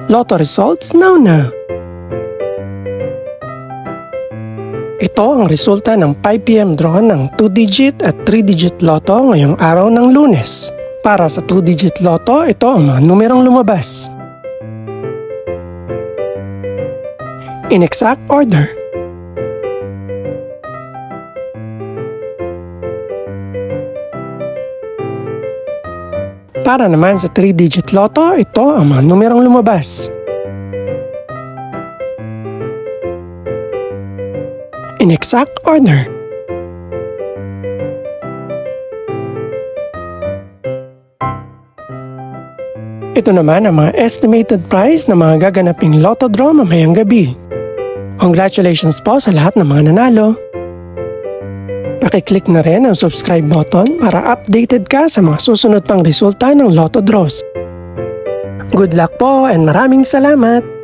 Lotto results now. Ito ang resulta ng 5 PM draw ng 2-digit at 3-digit lotto ngayong araw ng Lunes. Para sa 2-digit lotto, ito ang mga numerong lumabas. In exact order. Para naman sa 3-digit lotto, ito ang mga numerong lumabas. In exact order. Ito naman ang mga estimated price ng mga gaganaping lotto draw mamayang gabi. Congratulations po sa lahat ng mga nanalo. Pakiclick na rin ang subscribe button para updated ka sa mga susunod pang resulta ng lotto draws. Good luck po and maraming salamat!